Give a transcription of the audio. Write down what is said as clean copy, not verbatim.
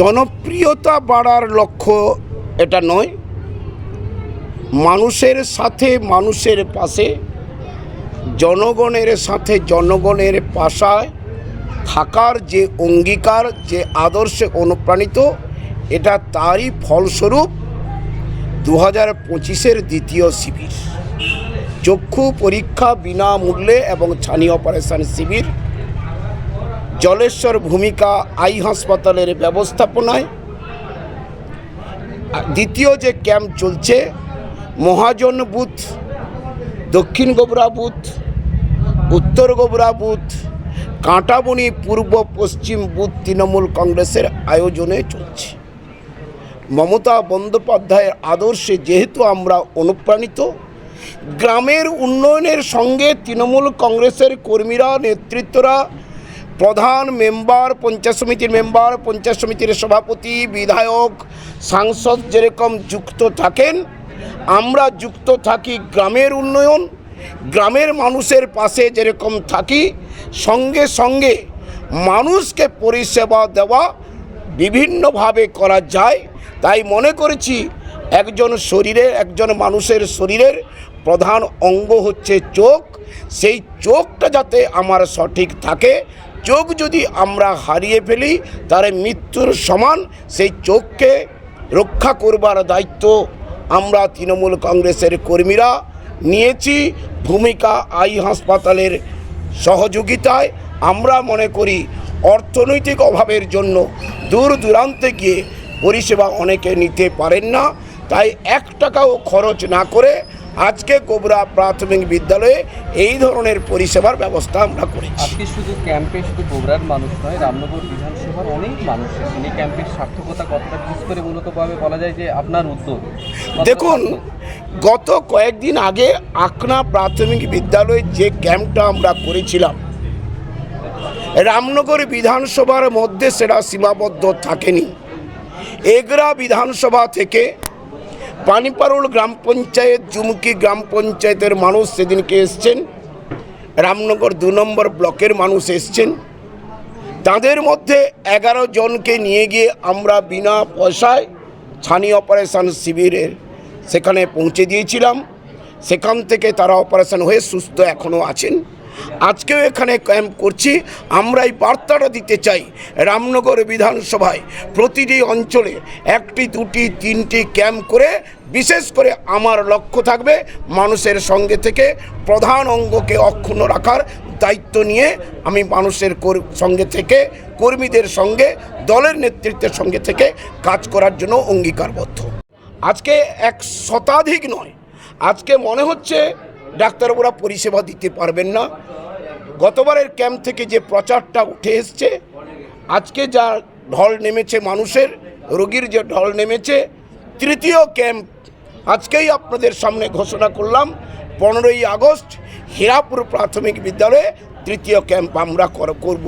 জনপ্রিয়তা বাড়ার লক্ষ্য এটা নয়, মানুষের সাথে মানুষের পাশে, জনগণের সাথে জনগণের পাশায় থাকার যে অঙ্গীকার, যে আদর্শে অনুপ্রাণিত, এটা তারই ফলস্বরূপ 2025-এর দ্বিতীয় শিবির, চক্ষু পরীক্ষা বিনামূল্যে এবং ছানি অপারেশন শিবির, জলেশ্বর ভূমিকা আই হাসপাতালের ব্যবস্থাপনায়। দ্বিতীয় যে ক্যাম্প চলছে, মহাজন বুথ, দক্ষিণ গোবরা বুথ, উত্তর গোবরা বুথ, কাঁটাবনি পূর্ব পশ্চিম বুথ তৃণমূল কংগ্রেসের আয়োজনে চলছে। মমতা বন্দ্যোপাধ্যায়ের আদর্শে যেহেতু আমরা অনুপ্রাণিত, গ্রামের উন্নয়নের সঙ্গে তৃণমূল কংগ্রেসের কর্মীরা, নেতৃত্বরা, প্রধান মেম্বার, পঞ্চায়েত সমিতির মেম্বার, পঞ্চায়েত সমিতির সভাপতি, বিধায়ক, সাংসদ যেরকম যুক্ত থাকেন, আমরা যুক্ত থাকি গ্রামের উন্নয়ন, গ্রামের মানুষের পাশে যেরকম থাকি, সঙ্গে সঙ্গে মানুষকে পরিষেবা দেওয়া বিভিন্নভাবে করা যায়। তাই মনে করেছি একজন মানুষের শরীরের প্রধান অঙ্গ হচ্ছে চোখ। সেই চোখটা যাতে আমার সঠিক থাকে, চোখ যদি আমরা হারিয়ে ফেলি তাহলে মৃত্যুর সমান। সেই চোখকে রক্ষা করবার দায়িত্ব আমরা তৃণমূল কংগ্রেসের কর্মীরা নিয়েছি। ভূমিকা আই হাসপাতালের সহযোগিতায় আমরা মনে করি অর্থনৈতিক অভাবের জন্য দূর দূরান্তে গিয়ে পরিষেবা অনেকে নিতে পারেন না, তাই 1 টাকাও খরচ না করে আজকে গোবরা প্রাথমিক বিদ্যালয়ে এই ধরনের পরিষেবার ব্যবস্থা আমরা করেছি। আজকে শুধু ক্যাম্পে শুধু গোবরার মানুষ নয়, রামনগর বিধানসভার অনেক মানুষ এসেছেন। এই ক্যাম্পের সার্থকতা কতটা, বিশেষ করে মূলতভাবে বলা যায় যে আপনার উদ্যোগ? দেখুন, গত কয়েকদিন আগে আকনা প্রাথমিক বিদ্যালয়ে যে ক্যাম্পটা আমরা করেছিলাম, রামনগর বিধানসভার মধ্যে সেটা সীমাবদ্ধ থাকেনি। এগরা বিধানসভা থেকে পানিপারুল গ্রাম পঞ্চায়েত, জুমকি গ্রাম পঞ্চায়েতের মানুষ সেদিনকে এসছেন, রামনগর 2 নম্বর ব্লকের মানুষ এসছেন। তাদের মধ্যে 11 জনকে নিয়ে গিয়ে আমরা বিনা পয়সায় ছানি অপারেশন শিবিরের সেখানে পৌঁছে দিয়েছিলাম। সেখান থেকে তারা অপারেশন হয়ে সুস্থ এখনও আছেন। আজকেও এখানে ক্যাম্প করছি। আমরা এই বার্তাটা দিতে চাই, রামনগর বিধানসভায় প্রতিটি অঞ্চলে 1টি 2টি 3টি ক্যাম্প করে, বিশেষ করে আমার লক্ষ্য থাকবে মানুষের সঙ্গে থেকে প্রধান অঙ্গকে অক্ষুণ্ণ রাখার দায়িত্ব নিয়ে আমি মানুষের সঙ্গে থেকে, কর্মীদের সঙ্গে, দলের নেতৃত্বের সঙ্গে থেকে কাজ করার জন্য অঙ্গীকারবদ্ধ। আজকে 1 শতাধিক নয়, আজকে মনে হচ্ছে ডাক্তারবাবুরা পরিষেবা দিতে পারবেন না। গতবারের ক্যাম্প থেকে যে প্রচারটা উঠে এসছে, আজকে যা ঢল নেমেছে মানুষের, রোগীর যে ঢল নেমেছে, তৃতীয় ক্যাম্প আজকেই আপনাদের সামনে ঘোষণা করলাম। 15ই আগস্ট হীরাপুর প্রাথমিক বিদ্যালয়ে তৃতীয় ক্যাম্প আমরা করব।